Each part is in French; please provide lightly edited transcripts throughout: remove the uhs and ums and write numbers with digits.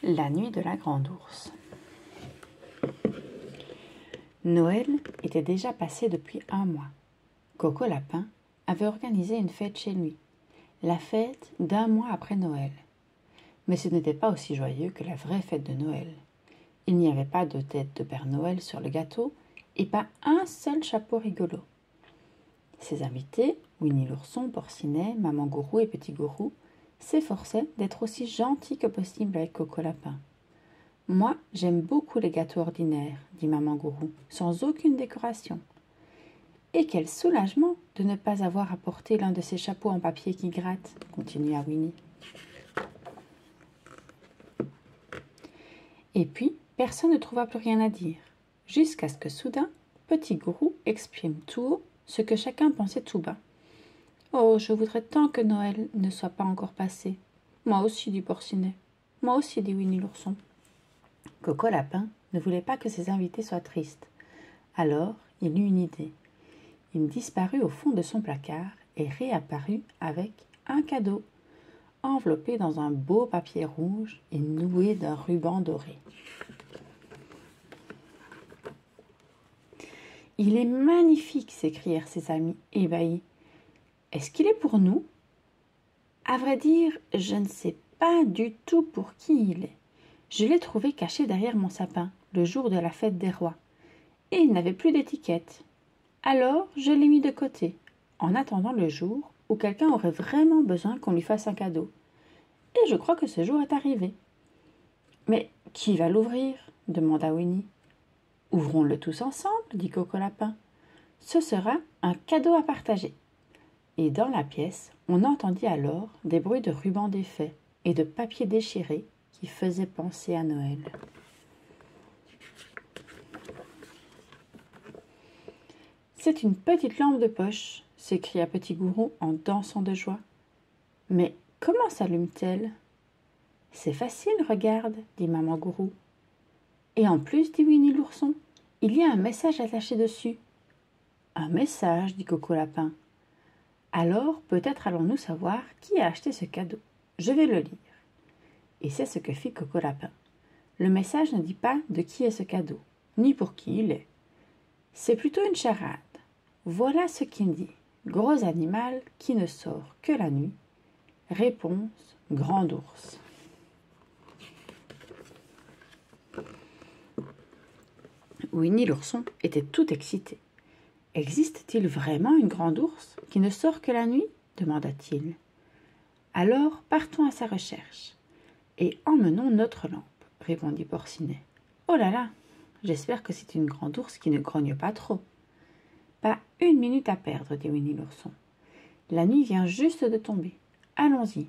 La nuit de la grande ours. Noël était déjà passé depuis un mois. Coco Lapin avait organisé une fête chez lui, la fête d'un mois après Noël. Mais ce n'était pas aussi joyeux que la vraie fête de Noël. Il n'y avait pas de tête de Père Noël sur le gâteau et pas un seul chapeau rigolo. Ses invités, Winnie l'ourson, Porcinet, Maman Gourou et Petit Gourou, s'efforçaient d'être aussi gentils que possible avec Coco Lapin. « Moi, j'aime beaucoup les gâteaux ordinaires, dit Maman Gourou, sans aucune décoration. Et quel soulagement de ne pas avoir à porter l'un de ces chapeaux en papier qui gratte, continua Winnie. Et puis, personne ne trouva plus rien à dire, jusqu'à ce que soudain, Petit Gourou exprime tout haut ce que chacun pensait tout bas. « Oh, je voudrais tant que Noël ne soit pas encore passé. »« Moi aussi, dit Porcinet. »« Moi aussi, dit Winnie l'ourson. » Coco Lapin ne voulait pas que ses invités soient tristes. Alors, il eut une idée. Il disparut au fond de son placard et réapparut avec un cadeau, enveloppé dans un beau papier rouge et noué d'un ruban doré. « Il est magnifique !» s'écrièrent ses amis ébahis. « Est-ce qu'il est pour nous ?» À vrai dire, je ne sais pas du tout pour qui il est. Je l'ai trouvé caché derrière mon sapin, le jour de la fête des rois, et il n'avait plus d'étiquette. Alors, je l'ai mis de côté, en attendant le jour où quelqu'un aurait vraiment besoin qu'on lui fasse un cadeau. Et je crois que ce jour est arrivé. « Mais qui va l'ouvrir ?» demanda Winnie. « Ouvrons-le tous ensemble, dit Coco Lapin. Ce sera un cadeau à partager. » Et dans la pièce, on entendit alors des bruits de rubans défaits et de papier déchiré qui faisaient penser à Noël. « C'est une petite lampe de poche, » s'écria Petit Gourou en dansant de joie. « Mais comment s'allume-t-elle ?»« C'est facile, regarde, » dit Maman Gourou. « Et en plus, dit Winnie l'ourson, il y a un message attaché dessus. »« Un message, » dit Coco Lapin. « Alors, peut-être allons-nous savoir qui a acheté ce cadeau. Je vais le lire. » Et c'est ce que fit Coco Lapin. Le message ne dit pas de qui est ce cadeau, ni pour qui il est. C'est plutôt une charade. Voilà ce qu'il dit. Gros animal qui ne sort que la nuit. Réponse, grand ours. Winnie l'ourson était tout excité. « Existe-t-il vraiment une grande ours qui ne sort que la nuit ?» demanda-t-il. « Alors partons à sa recherche et emmenons notre lampe, » répondit Porcinet. « Oh là là, j'espère que c'est une grande ours qui ne grogne pas trop. »« Pas une minute à perdre, » dit Winnie l'ourson. « La nuit vient juste de tomber. Allons-y. »«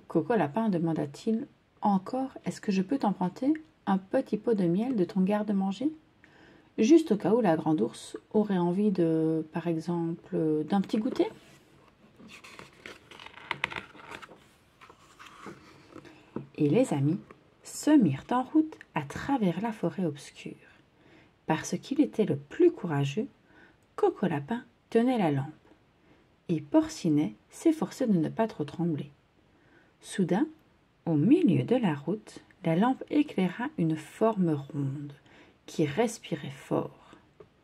Coco Lapin, demanda-t-il, encore, est-ce que je peux t'emprunter un petit pot de miel de ton garde-manger ? Juste au cas où la grande ours aurait envie de, par exemple, d'un petit goûter. » Et les amis se mirent en route à travers la forêt obscure. Parce qu'il était le plus courageux, Coco Lapin tenait la lampe, et Porcinet s'efforçait de ne pas trop trembler. Soudain, au milieu de la route, la lampe éclaira une forme ronde, qui respirait fort.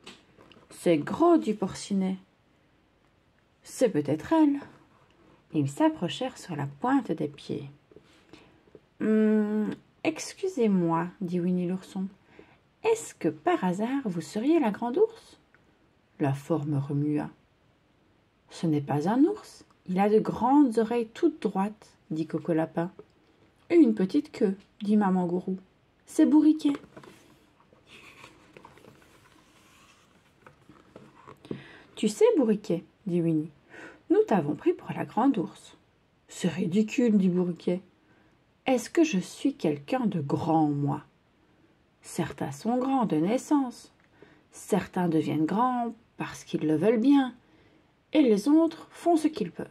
« C'est gros, dit Porcinet. C'est peut-être elle. » Ils s'approchèrent sur la pointe des pieds. « Excusez-moi, dit Winnie l'ourson. Est-ce que par hasard vous seriez la grande ours ?» La forme remua. « Ce n'est pas un ours, il a de grandes oreilles toutes droites, dit Coco Lapin. Et une petite queue, dit Maman Gourou. C'est Bourriquet. » « Tu sais, Bourriquet, dit Winnie, nous t'avons pris pour la grande ours. »« C'est ridicule, dit Bourriquet. Est-ce que je suis quelqu'un de grand, moi ? Certains sont grands de naissance, certains deviennent grands parce qu'ils le veulent bien, et les autres font ce qu'ils peuvent. »«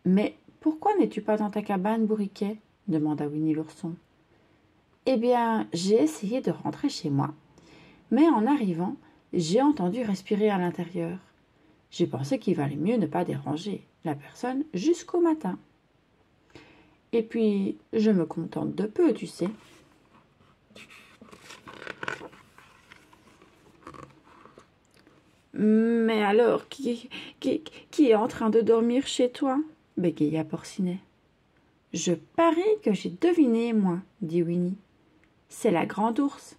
Mais pourquoi n'es-tu pas dans ta cabane, Bourriquet ? » demanda Winnie l'ourson. « Eh bien, j'ai essayé de rentrer chez moi, mais en arrivant, j'ai entendu respirer à l'intérieur. J'ai pensé qu'il valait mieux ne pas déranger la personne jusqu'au matin. » Et puis, je me contente de peu, tu sais. Mais alors, qui est en train de dormir chez toi? Bégaya Porcinet. Je parie que j'ai deviné, moi, dit Winnie. C'est la grande ours.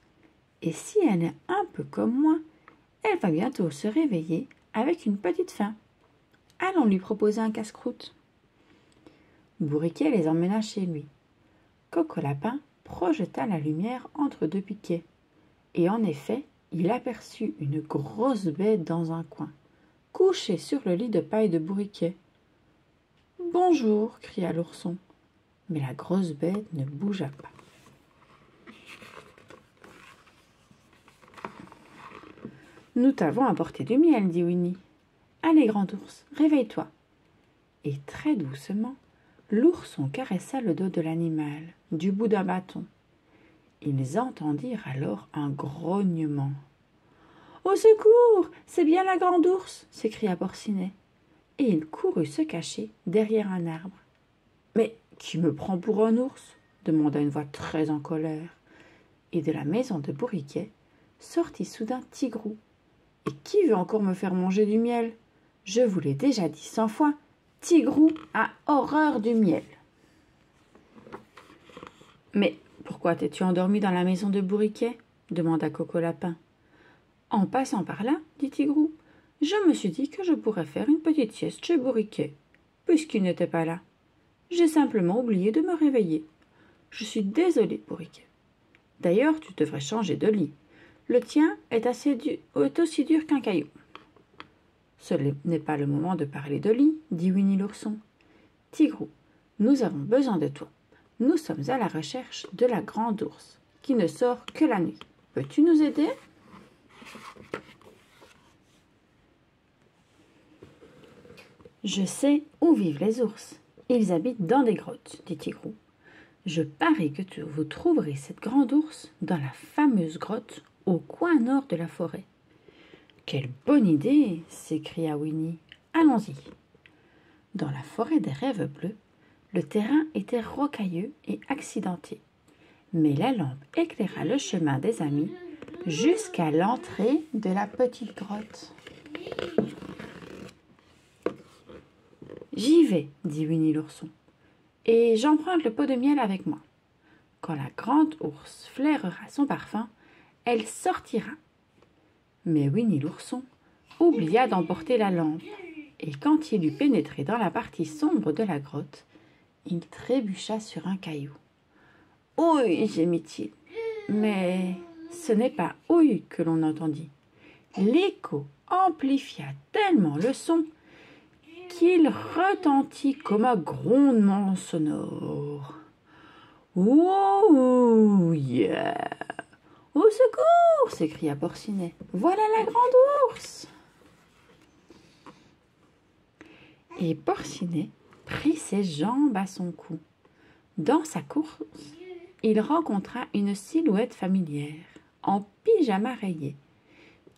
Et si elle est un peu comme moi, elle va bientôt se réveiller avec une petite faim. Allons lui proposer un casse-croûte. Bourriquet les emmena chez lui. Coco-Lapin projeta la lumière entre deux piquets. Et en effet, il aperçut une grosse bête dans un coin, couchée sur le lit de paille de Bourriquet. « Bonjour » cria l'ourson. Mais la grosse bête ne bougea pas. « Nous t'avons apporté du miel, dit Winnie. Allez, grand ours, réveille-toi. » Et très doucement, l'ourson caressa le dos de l'animal, du bout d'un bâton. Ils entendirent alors un grognement. « Au secours, c'est bien la grande ours !» s'écria Porcinet. Et il courut se cacher derrière un arbre. « Mais qui me prend pour un ours ?» demanda une voix très en colère. Et de la maison de Bourriquet sortit soudain Tigrou. « Et qui veut encore me faire manger du miel ? Je vous l'ai déjà dit 100 fois, Tigrou a horreur du miel. » « Mais pourquoi t'es-tu endormi dans la maison de Bourriquet ?» demanda Coco-Lapin. « En passant par là, dit Tigrou, je me suis dit que je pourrais faire une petite sieste chez Bourriquet, puisqu'il n'était pas là. J'ai simplement oublié de me réveiller. Je suis désolée, Bourriquet. D'ailleurs, tu devrais changer de lit. Le tien est aussi dur qu'un caillou. » « Ce n'est pas le moment de parler de lit, dit Winnie l'ourson. Tigrou, nous avons besoin de toi. Nous sommes à la recherche de la grande ours, qui ne sort que la nuit. Peux-tu nous aider ? Je sais où vivent les ours. Ils habitent dans des grottes, dit Tigrou. Je parie que vous trouverez cette grande ours dans la fameuse grotte au coin nord de la forêt. Quelle bonne idée ! S'écria Winnie. Allons-y. Dans la forêt des rêves bleus, le terrain était rocailleux et accidenté. Mais la lampe éclaira le chemin des amis jusqu'à l'entrée de la petite grotte. J'y vais, dit Winnie l'ourson, et j'emprunte le pot de miel avec moi. Quand la grande ours flairera son parfum, elle sortira. Mais Winnie l'ourson oublia d'emporter la lampe, et quand il eut pénétré dans la partie sombre de la grotte, il trébucha sur un caillou. « Ouille !» gémit-il. Mais ce n'est pas « ouille » que l'on entendit. L'écho amplifia tellement le son qu'il retentit comme un grondement sonore. « Ouh, yeah !»« Au secours !» s'écria Porcinet. « Voilà la grande ours !» Et Porcinet prit ses jambes à son cou. Dans sa course, il rencontra une silhouette familière, en pyjama rayé,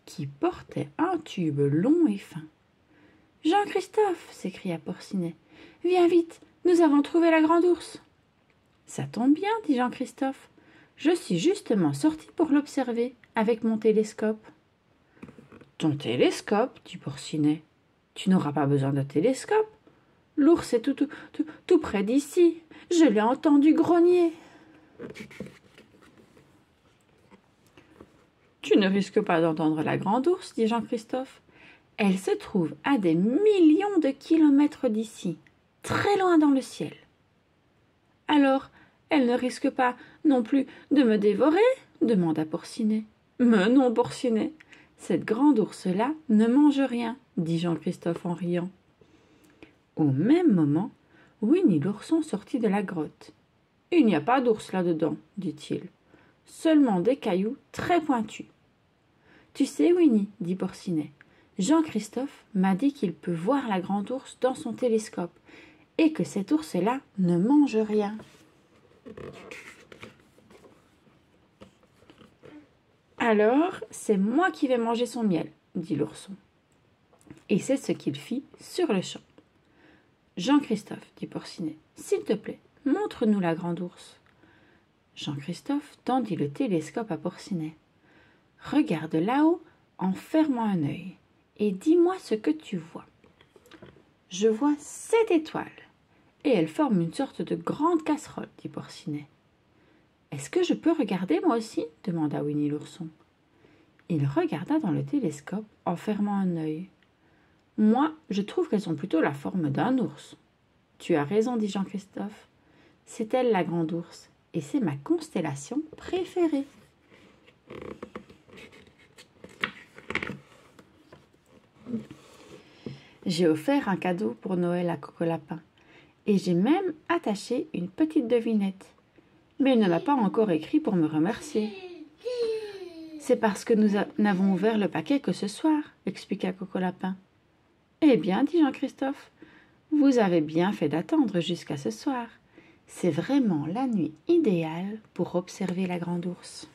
qui portait un tube long et fin. « Jean-Christophe !» s'écria Porcinet. « Viens vite, nous avons trouvé la grande ours !»« Ça tombe bien, dit Jean-Christophe. Je suis justement sorti pour l'observer avec mon télescope. »« Ton télescope ?» dit Porcinet. « Tu n'auras pas besoin de télescope. L'ours est tout près d'ici. Je l'ai entendu grogner. » « Tu ne risques pas d'entendre la grande ours, dit Jean-Christophe. Elle se trouve à des millions de kilomètres d'ici, très loin dans le ciel. »« Alors, elle ne risque pas non plus de me dévorer ?» demanda Porcinet. « Mais non, Porcinet, cette grande ours-là ne mange rien, dit Jean-Christophe en riant. » Au même moment, Winnie l'ourson sortit de la grotte. « Il n'y a pas d'ours là-dedans, dit-il. Seulement des cailloux très pointus. »« Tu sais, Winnie, dit Porcinet, Jean-Christophe m'a dit qu'il peut voir la grande ours dans son télescope et que cet ours-là ne mange rien. » « Alors, c'est moi qui vais manger son miel, dit l'ourson. Et c'est ce qu'il fit sur le champ. « Jean-Christophe, dit Porcinet, s'il te plaît, Montre-nous la grande ours. Jean-Christophe tendit le télescope à Porcinet. Regarde là-haut en fermant un œil et dis-moi ce que tu vois. Je vois 7 étoiles et elles forment une sorte de grande casserole, dit Porcinet. Est-ce que je peux regarder moi aussi demanda Winnie l'ourson. Il regarda dans le télescope en fermant un œil. Moi, je trouve qu'elles ont plutôt la forme d'un ours. Tu as raison, dit Jean-Christophe. C'est elle la grande ours, et c'est ma constellation préférée. J'ai offert un cadeau pour Noël à Coco Lapin, et j'ai même attaché une petite devinette. Mais il ne m'a pas encore écrit pour me remercier. C'est parce que nous n'avons ouvert le paquet que ce soir, expliqua Coco Lapin. Eh bien, dit Jean-Christophe, vous avez bien fait d'attendre jusqu'à ce soir. C'est vraiment la nuit idéale pour observer la grande ours.